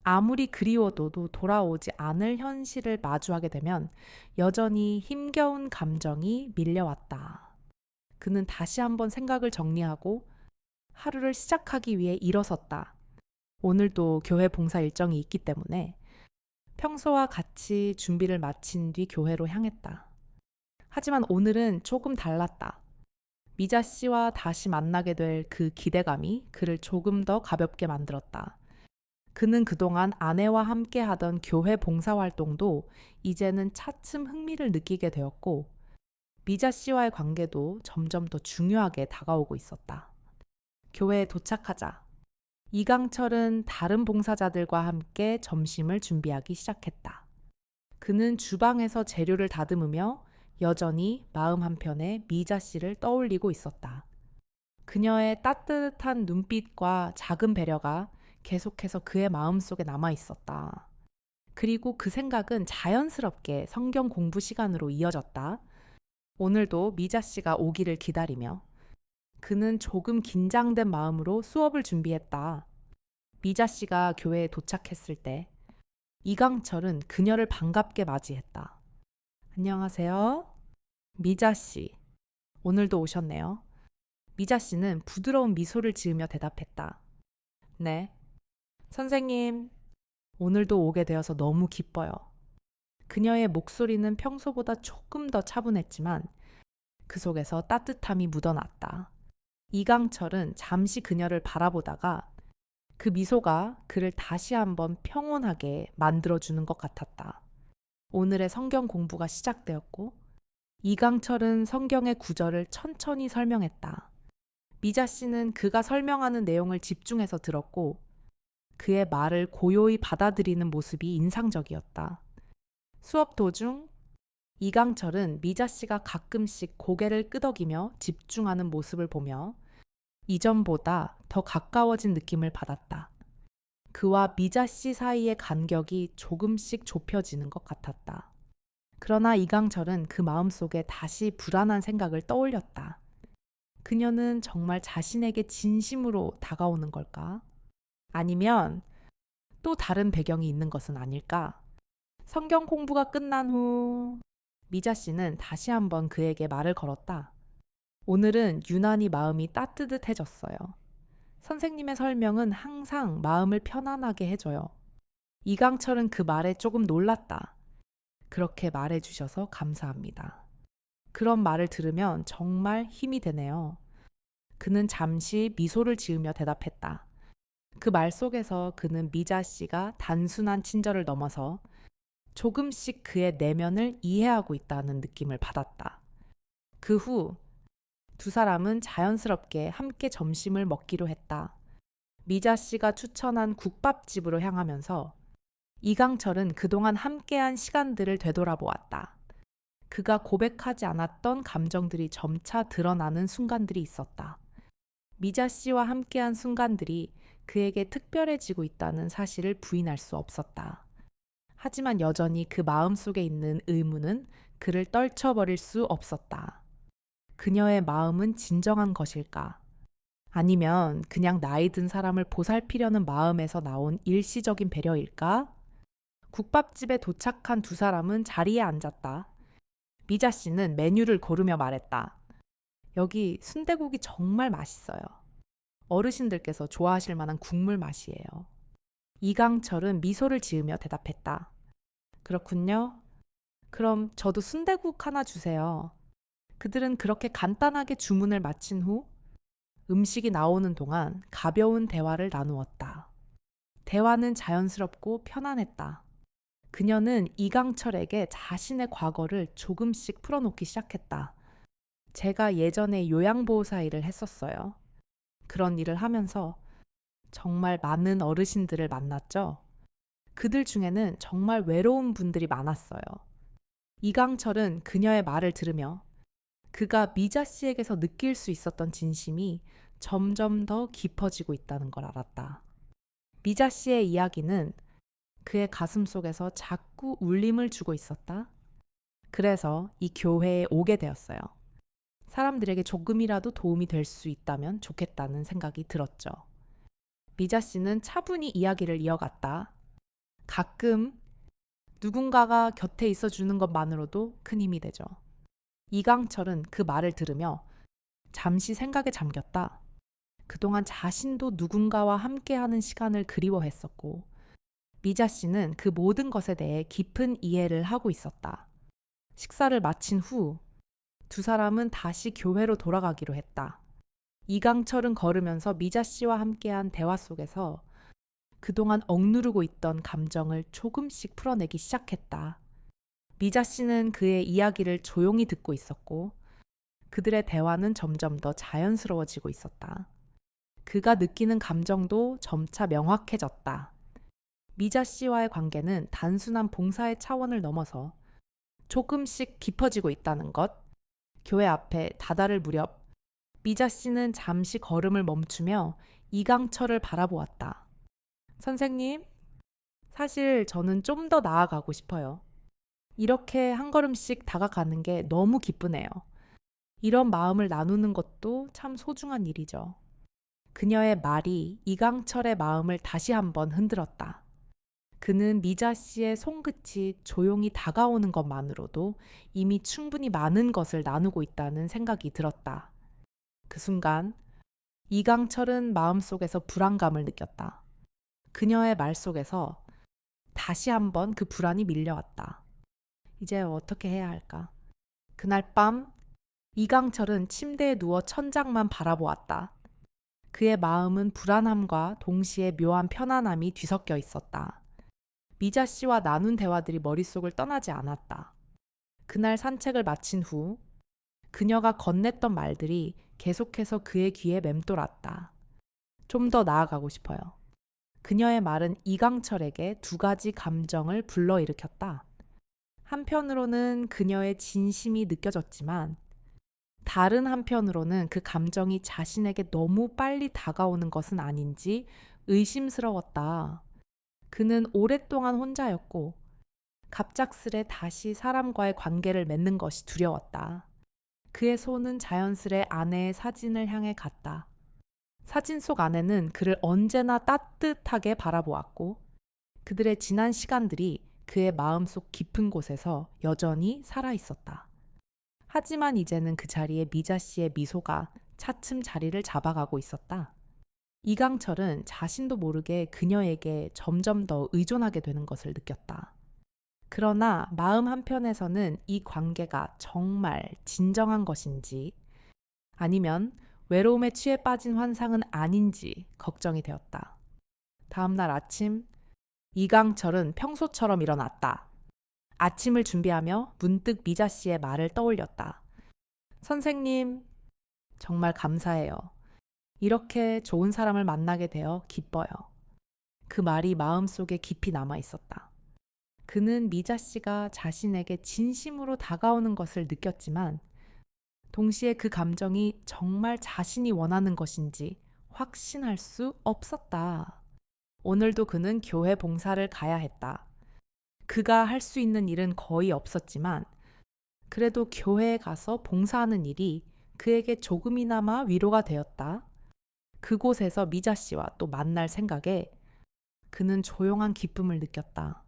아무리 그리워도 돌아오지 않을 현실을 마주하게 되면 여전히 힘겨운 감정이 밀려왔다. 그는 다시 한번 생각을 정리하고 하루를 시작하기 위해 일어섰다. 오늘도 교회 봉사 일정이 있기 때문에 평소와 같이 준비를 마친 뒤 교회로 향했다. 하지만 오늘은 조금 달랐다. 미자 씨와 다시 만나게 될 그 기대감이 그를 조금 더 가볍게 만들었다. 그는 그동안 아내와 함께 하던 교회 봉사활동도 이제는 차츰 흥미를 느끼게 되었고 미자 씨와의 관계도 점점 더 중요하게 다가오고 있었다. 교회에 도착하자 이강철은 다른 봉사자들과 함께 점심을 준비하기 시작했다. 그는 주방에서 재료를 다듬으며 여전히 마음 한편에 미자 씨를 떠올리고 있었다. 그녀의 따뜻한 눈빛과 작은 배려가 계속해서 그의 마음속에 남아 있었다. 그리고 그 생각은 자연스럽게 성경 공부 시간으로 이어졌다. 오늘도 미자 씨가 오기를 기다리며 그는 조금 긴장된 마음으로 수업을 준비했다. 미자 씨가 교회에 도착했을 때 이강철은 그녀를 반갑게 맞이했다. 안녕하세요. 미자 씨. 오늘도 오셨네요. 미자 씨는 부드러운 미소를 지으며 대답했다. 네. 선생님, 오늘도 오게 되어서 너무 기뻐요. 그녀의 목소리는 평소보다 조금 더 차분했지만 그 속에서 따뜻함이 묻어났다. 이강철은 잠시 그녀를 바라보다가 그 미소가 그를 다시 한번 평온하게 만들어주는 것 같았다. 오늘의 성경 공부가 시작되었고 이강철은 성경의 구절을 천천히 설명했다. 미자 씨는 그가 설명하는 내용을 집중해서 들었고 그의 말을 고요히 받아들이는 모습이 인상적이었다. 수업 도중 이강철은 미자 씨가 가끔씩 고개를 끄덕이며 집중하는 모습을 보며 이전보다 더 가까워진 느낌을 받았다. 그와 미자 씨 사이의 간격이 조금씩 좁혀지는 것 같았다. 그러나 이강철은 그 마음속에 다시 불안한 생각을 떠올렸다. 그녀는 정말 자신에게 진심으로 다가오는 걸까? 아니면 또 다른 배경이 있는 것은 아닐까? 성경 공부가 끝난 후 미자 씨는 다시 한번 그에게 말을 걸었다. 오늘은 유난히 마음이 따뜻해졌어요. 선생님의 설명은 항상 마음을 편안하게 해줘요. 이강철은 그 말에 조금 놀랐다. 그렇게 말해주셔서 감사합니다. 그런 말을 들으면 정말 힘이 되네요. 그는 잠시 미소를 지으며 대답했다. 그 말 속에서 그는 미자 씨가 단순한 친절을 넘어서 조금씩 그의 내면을 이해하고 있다는 느낌을 받았다. 그 후 두 사람은 자연스럽게 함께 점심을 먹기로 했다. 미자 씨가 추천한 국밥집으로 향하면서 이강철은 그동안 함께한 시간들을 되돌아보았다. 그가 고백하지 않았던 감정들이 점차 드러나는 순간들이 있었다. 미자 씨와 함께한 순간들이 그에게 특별해지고 있다는 사실을 부인할 수 없었다. 하지만 여전히 그 마음속에 있는 의문은 그를 떨쳐버릴 수 없었다. 그녀의 마음은 진정한 것일까? 아니면 그냥 나이 든 사람을 보살피려는 마음에서 나온 일시적인 배려일까? 국밥집에 도착한 두 사람은 자리에 앉았다. 미자 씨는 메뉴를 고르며 말했다. 여기 순대국이 정말 맛있어요. 어르신들께서 좋아하실 만한 국물 맛이에요. 이강철은 미소를 지으며 대답했다. 그렇군요. 그럼 저도 순대국 하나 주세요. 그들은 그렇게 간단하게 주문을 마친 후 음식이 나오는 동안 가벼운 대화를 나누었다. 대화는 자연스럽고 편안했다. 그녀는 이강철에게 자신의 과거를 조금씩 풀어놓기 시작했다. 제가 예전에 요양보호사 일을 했었어요. 그런 일을 하면서 정말 많은 어르신들을 만났죠. 그들 중에는 정말 외로운 분들이 많았어요. 이강철은 그녀의 말을 들으며 그가 미자 씨에게서 느낄 수 있었던 진심이 점점 더 깊어지고 있다는 걸 알았다. 미자 씨의 이야기는 그의 가슴 속에서 자꾸 울림을 주고 있었다. 그래서 이 교회에 오게 되었어요. 사람들에게 조금이라도 도움이 될 수 있다면 좋겠다는 생각이 들었죠. 미자 씨는 차분히 이야기를 이어갔다. 가끔 누군가가 곁에 있어 주는 것만으로도 큰 힘이 되죠. 이강철은 그 말을 들으며 잠시 생각에 잠겼다. 그동안 자신도 누군가와 함께하는 시간을 그리워했었고, 미자 씨는 그 모든 것에 대해 깊은 이해를 하고 있었다. 식사를 마친 후 두 사람은 다시 교회로 돌아가기로 했다. 이강철은 걸으면서 미자 씨와 함께한 대화 속에서 그동안 억누르고 있던 감정을 조금씩 풀어내기 시작했다. 미자 씨는 그의 이야기를 조용히 듣고 있었고 그들의 대화는 점점 더 자연스러워지고 있었다. 그가 느끼는 감정도 점차 명확해졌다. 미자 씨와의 관계는 단순한 봉사의 차원을 넘어서 조금씩 깊어지고 있다는 것. 교회 앞에 다다를 무렵 미자 씨는 잠시 걸음을 멈추며 이강철을 바라보았다. 선생님, 사실 저는 좀 더 나아가고 싶어요. 이렇게 한 걸음씩 다가가는 게 너무 기쁘네요. 이런 마음을 나누는 것도 참 소중한 일이죠. 그녀의 말이 이강철의 마음을 다시 한번 흔들었다. 그는 미자 씨의 손끝이 조용히 다가오는 것만으로도 이미 충분히 많은 것을 나누고 있다는 생각이 들었다. 그 순간 이강철은 마음속에서 불안감을 느꼈다. 그녀의 말 속에서 다시 한번 그 불안이 밀려왔다. 이제 어떻게 해야 할까? 그날 밤 이강철은 침대에 누워 천장만 바라보았다. 그의 마음은 불안함과 동시에 묘한 편안함이 뒤섞여 있었다. 미자 씨와 나눈 대화들이 머릿속을 떠나지 않았다. 그날 산책을 마친 후 그녀가 건넸던 말들이 계속해서 그의 귀에 맴돌았다. 좀 더 나아가고 싶어요. 그녀의 말은 이강철에게 두 가지 감정을 불러일으켰다. 한편으로는 그녀의 진심이 느껴졌지만 다른 한편으로는 그 감정이 자신에게 너무 빨리 다가오는 것은 아닌지 의심스러웠다. 그는 오랫동안 혼자였고 갑작스레 다시 사람과의 관계를 맺는 것이 두려웠다. 그의 손은 자연스레 아내의 사진을 향해 갔다. 사진 속 아내는 그를 언제나 따뜻하게 바라보았고 그들의 지난 시간들이 그의 마음속 깊은 곳에서 여전히 살아있었다. 하지만 이제는 그 자리에 미자 씨의 미소가 차츰 자리를 잡아가고 있었다. 이강철은 자신도 모르게 그녀에게 점점 더 의존하게 되는 것을 느꼈다. 그러나 마음 한편에서는 이 관계가 정말 진정한 것인지 아니면 외로움에 취해 빠진 환상은 아닌지 걱정이 되었다. 다음 날 아침, 이강철은 평소처럼 일어났다. 아침을 준비하며 문득 미자 씨의 말을 떠올렸다. 선생님, 정말 감사해요. 이렇게 좋은 사람을 만나게 되어 기뻐요. 그 말이 마음속에 깊이 남아 있었다. 그는 미자 씨가 자신에게 진심으로 다가오는 것을 느꼈지만 동시에 그 감정이 정말 자신이 원하는 것인지 확신할 수 없었다. 오늘도 그는 교회 봉사를 가야 했다. 그가 할 수 있는 일은 거의 없었지만 그래도 교회에 가서 봉사하는 일이 그에게 조금이나마 위로가 되었다. 그곳에서 미자 씨와 또 만날 생각에 그는 조용한 기쁨을 느꼈다.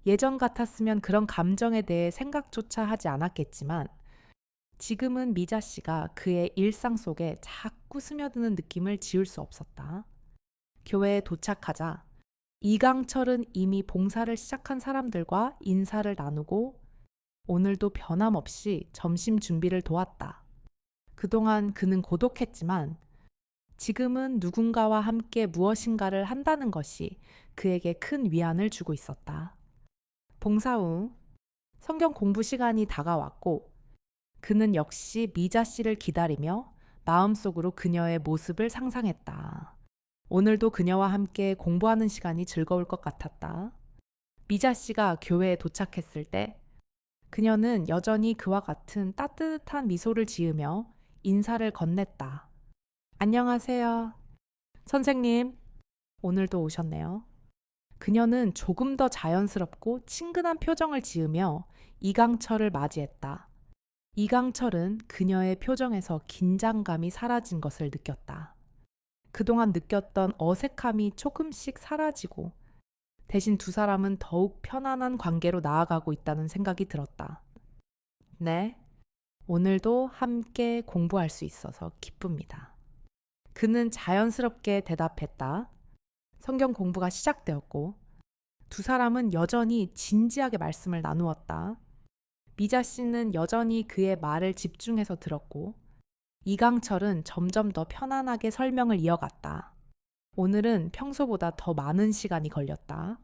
예전 같았으면 그런 감정에 대해 생각조차 하지 않았겠지만 지금은 미자 씨가 그의 일상 속에 자꾸 스며드는 느낌을 지울 수 없었다. 교회에 도착하자 이강철은 이미 봉사를 시작한 사람들과 인사를 나누고 오늘도 변함없이 점심 준비를 도왔다. 그동안 그는 고독했지만 지금은 누군가와 함께 무엇인가를 한다는 것이 그에게 큰 위안을 주고 있었다. 봉사 후 성경 공부 시간이 다가왔고 그는 역시 미자 씨를 기다리며 마음속으로 그녀의 모습을 상상했다. 오늘도 그녀와 함께 공부하는 시간이 즐거울 것 같았다. 미자 씨가 교회에 도착했을 때 그녀는 여전히 그와 같은 따뜻한 미소를 지으며 인사를 건넸다. 안녕하세요. 선생님, 오늘도 오셨네요. 그녀는 조금 더 자연스럽고 친근한 표정을 지으며 이강철을 맞이했다. 이강철은 그녀의 표정에서 긴장감이 사라진 것을 느꼈다. 그동안 느꼈던 어색함이 조금씩 사라지고 대신 두 사람은 더욱 편안한 관계로 나아가고 있다는 생각이 들었다. 네, 오늘도 함께 공부할 수 있어서 기쁩니다. 그는 자연스럽게 대답했다. 성경 공부가 시작되었고 두 사람은 여전히 진지하게 말씀을 나누었다. 미자 씨는 여전히 그의 말을 집중해서 들었고 이강철은 점점 더 편안하게 설명을 이어갔다. 오늘은 평소보다 더 많은 시간이 걸렸다.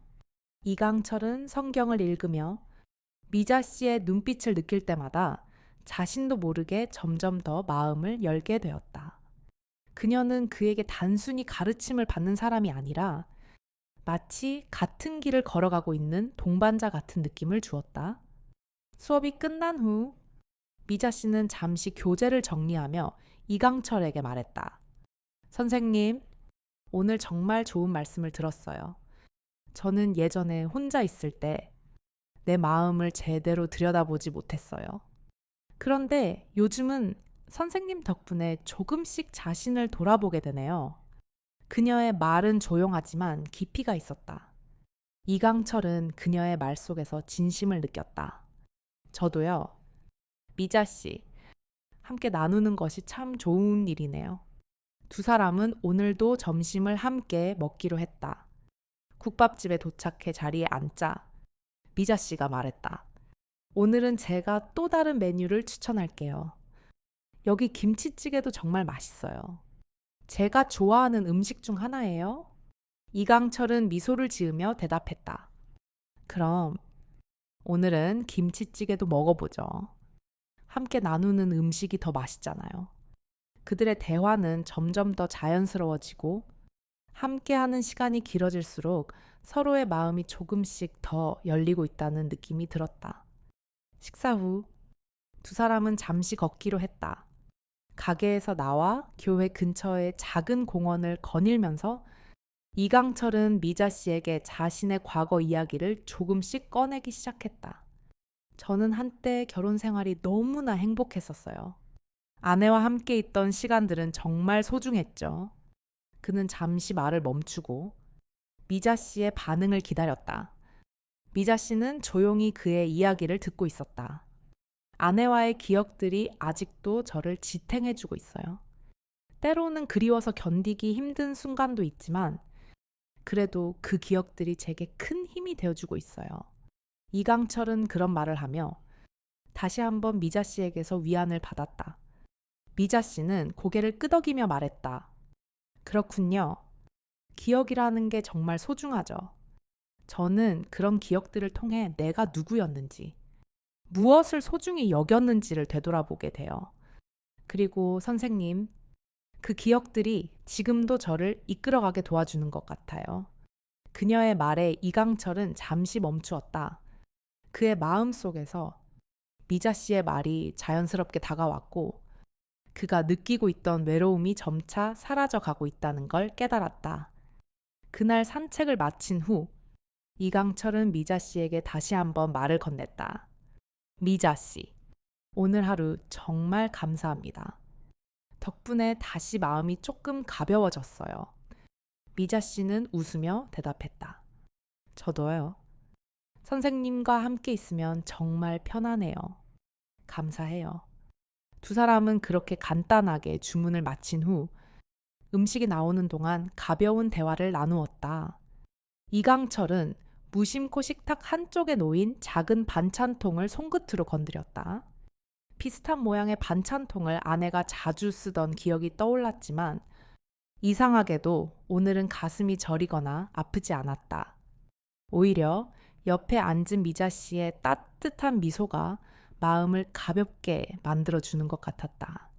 이강철은 성경을 읽으며 미자 씨의 눈빛을 느낄 때마다 자신도 모르게 점점 더 마음을 열게 되었다. 그녀는 그에게 단순히 가르침을 받는 사람이 아니라 마치 같은 길을 걸어가고 있는 동반자 같은 느낌을 주었다. 수업이 끝난 후 미자 씨는 잠시 교재를 정리하며 이강철에게 말했다. 선생님, 오늘 정말 좋은 말씀을 들었어요. 저는 예전에 혼자 있을 때 내 마음을 제대로 들여다보지 못했어요. 그런데 요즘은 선생님 덕분에 조금씩 자신을 돌아보게 되네요. 그녀의 말은 조용하지만 깊이가 있었다. 이강철은 그녀의 말 속에서 진심을 느꼈다. 저도요. 미자 씨, 함께 나누는 것이 참 좋은 일이네요. 두 사람은 오늘도 점심을 함께 먹기로 했다. 국밥집에 도착해 자리에 앉자 미자 씨가 말했다. 오늘은 제가 또 다른 메뉴를 추천할게요. 여기 김치찌개도 정말 맛있어요. 제가 좋아하는 음식 중 하나예요. 이강철은 미소를 지으며 대답했다. 그럼 오늘은 김치찌개도 먹어보죠. 함께 나누는 음식이 더 맛있잖아요. 그들의 대화는 점점 더 자연스러워지고 함께하는 시간이 길어질수록 서로의 마음이 조금씩 더 열리고 있다는 느낌이 들었다. 식사 후 두 사람은 잠시 걷기로 했다. 가게에서 나와 교회 근처의 작은 공원을 거닐면서 이강철은 미자 씨에게 자신의 과거 이야기를 조금씩 꺼내기 시작했다. 저는 한때 결혼 생활이 너무나 행복했었어요. 아내와 함께 있던 시간들은 정말 소중했죠. 그는 잠시 말을 멈추고 미자 씨의 반응을 기다렸다. 미자 씨는 조용히 그의 이야기를 듣고 있었다. 아내와의 기억들이 아직도 저를 지탱해주고 있어요. 때로는 그리워서 견디기 힘든 순간도 있지만 그래도 그 기억들이 제게 큰 힘이 되어주고 있어요. 이강철은 그런 말을 하며 다시 한번 미자 씨에게서 위안을 받았다. 미자 씨는 고개를 끄덕이며 말했다. 그렇군요. 기억이라는 게 정말 소중하죠. 저는 그런 기억들을 통해 내가 누구였는지, 무엇을 소중히 여겼는지를 되돌아보게 돼요. 그리고 선생님, 그 기억들이 지금도 저를 이끌어가게 도와주는 것 같아요. 그녀의 말에 이강철은 잠시 멈추었다. 그의 마음 속에서 미자 씨의 말이 자연스럽게 다가왔고 그가 느끼고 있던 외로움이 점차 사라져 가고 있다는 걸 깨달았다. 그날 산책을 마친 후 이강철은 미자 씨에게 다시 한번 말을 건넸다. 미자 씨, 오늘 하루 정말 감사합니다. 덕분에 다시 마음이 조금 가벼워졌어요. 미자 씨는 웃으며 대답했다. 저도요. 선생님과 함께 있으면 정말 편하네요. 감사해요. 두 사람은 그렇게 간단하게 주문을 마친 후 음식이 나오는 동안 가벼운 대화를 나누었다. 이강철은 무심코 식탁 한쪽에 놓인 작은 반찬통을 손끝으로 건드렸다. 비슷한 모양의 반찬통을 아내가 자주 쓰던 기억이 떠올랐지만 이상하게도 오늘은 가슴이 저리거나 아프지 않았다. 오히려 옆에 앉은 미자 씨의 따뜻한 미소가 마음을 가볍게 만들어주는 것 같았다.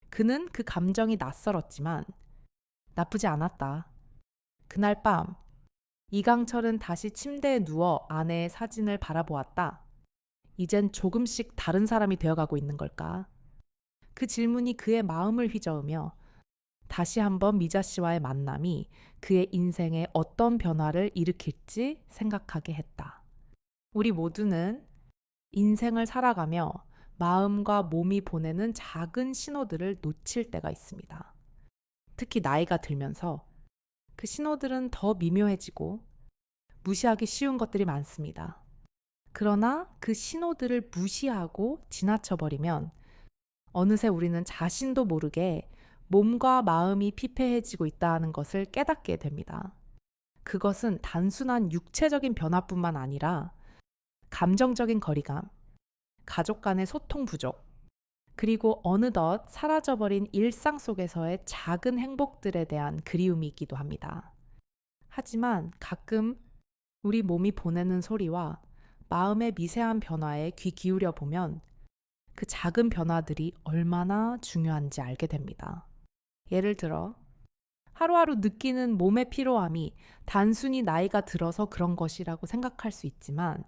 그는 그 감정이 낯설었지만 나쁘지 않았다. 그날 밤 이강철은 다시 침대에 누워 아내의 사진을 바라보았다. 이젠 조금씩 다른 사람이 되어가고 있는 걸까? 그 질문이 그의 마음을 휘저으며 다시 한번 미자 씨와의 만남이 그의 인생에 어떤 변화를 일으킬지 생각하게 했다. 우리 모두는 인생을 살아가며 마음과 몸이 보내는 작은 신호들을 놓칠 때가 있습니다. 특히 나이가 들면서 그 신호들은 더 미묘해지고 무시하기 쉬운 것들이 많습니다. 그러나 그 신호들을 무시하고 지나쳐버리면 어느새 우리는 자신도 모르게 몸과 마음이 피폐해지고 있다는 것을 깨닫게 됩니다. 그것은 단순한 육체적인 변화뿐만 아니라 감정적인 거리감, 가족 간의 소통 부족, 그리고 어느덧 사라져버린 일상 속에서의 작은 행복들에 대한 그리움이기도 합니다. 하지만 가끔 우리 몸이 보내는 소리와 마음의 미세한 변화에 귀 기울여 보면 그 작은 변화들이 얼마나 중요한지 알게 됩니다. 예를 들어 하루하루 느끼는 몸의 피로함이 단순히 나이가 들어서 그런 것이라고 생각할 수 있지만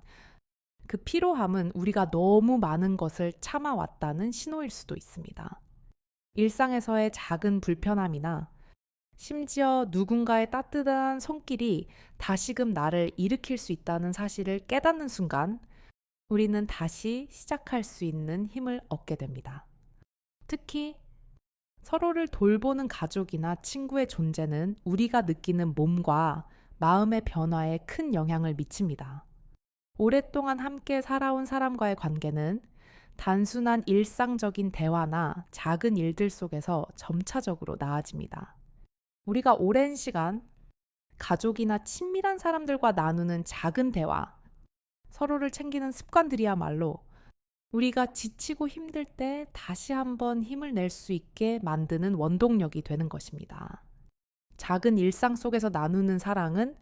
그 피로함은 우리가 너무 많은 것을 참아왔다는 신호일 수도 있습니다. 일상에서의 작은 불편함이나 심지어 누군가의 따뜻한 손길이 다시금 나를 일으킬 수 있다는 사실을 깨닫는 순간 우리는 다시 시작할 수 있는 힘을 얻게 됩니다. 특히 서로를 돌보는 가족이나 친구의 존재는 우리가 느끼는 몸과 마음의 변화에 큰 영향을 미칩니다. 오랫동안 함께 살아온 사람과의 관계는 단순한 일상적인 대화나 작은 일들 속에서 점차적으로 나아집니다. 우리가 오랜 시간 가족이나 친밀한 사람들과 나누는 작은 대화, 서로를 챙기는 습관들이야말로 우리가 지치고 힘들 때 다시 한번 힘을 낼 수 있게 만드는 원동력이 되는 것입니다. 작은 일상 속에서 나누는 사랑은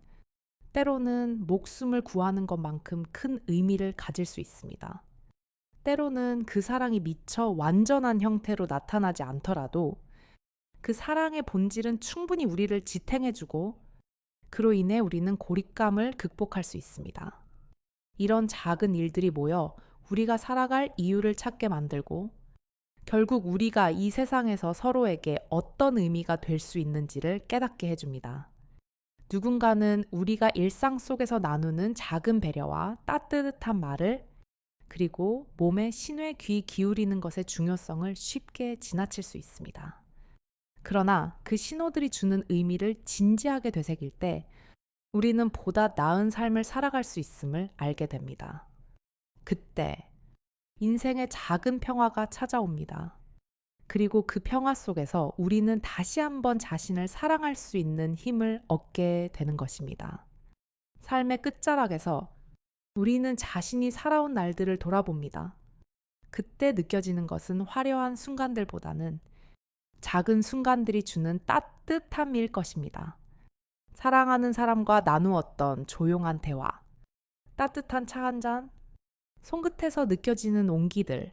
때로는 목숨을 구하는 것만큼 큰 의미를 가질 수 있습니다. 때로는 그 사랑이 미처 완전한 형태로 나타나지 않더라도 그 사랑의 본질은 충분히 우리를 지탱해주고 그로 인해 우리는 고립감을 극복할 수 있습니다. 이런 작은 일들이 모여 우리가 살아갈 이유를 찾게 만들고 결국 우리가 이 세상에서 서로에게 어떤 의미가 될 수 있는지를 깨닫게 해줍니다. 누군가는 우리가 일상 속에서 나누는 작은 배려와 따뜻한 말을 그리고 몸의 신호에 귀 기울이는 것의 중요성을 쉽게 지나칠 수 있습니다. 그러나 그 신호들이 주는 의미를 진지하게 되새길 때 우리는 보다 나은 삶을 살아갈 수 있음을 알게 됩니다. 그때 인생의 작은 평화가 찾아옵니다. 그리고 그 평화 속에서 우리는 다시 한번 자신을 사랑할 수 있는 힘을 얻게 되는 것입니다. 삶의 끝자락에서 우리는 자신이 살아온 날들을 돌아봅니다. 그때 느껴지는 것은 화려한 순간들보다는 작은 순간들이 주는 따뜻함일 것입니다. 사랑하는 사람과 나누었던 조용한 대화, 따뜻한 차 한 잔, 손끝에서 느껴지는 온기들,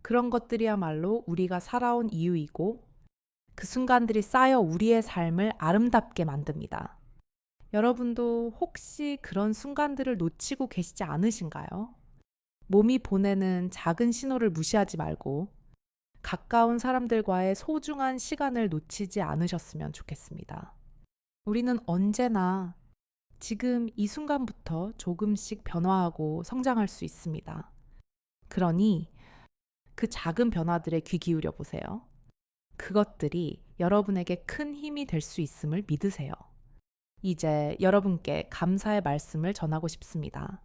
그런 것들이야말로 우리가 살아온 이유이고 그 순간들이 쌓여 우리의 삶을 아름답게 만듭니다. 여러분도 혹시 그런 순간들을 놓치고 계시지 않으신가요? 몸이 보내는 작은 신호를 무시하지 말고 가까운 사람들과의 소중한 시간을 놓치지 않으셨으면 좋겠습니다. 우리는 언제나 지금 이 순간부터 조금씩 변화하고 성장할 수 있습니다. 그러니 그 작은 변화들에 귀 기울여 보세요. 그것들이 여러분에게 큰 힘이 될 수 있음을 믿으세요. 이제 여러분께 감사의 말씀을 전하고 싶습니다.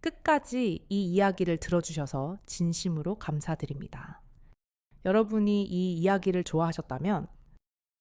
끝까지 이 이야기를 들어주셔서 진심으로 감사드립니다. 여러분이 이 이야기를 좋아하셨다면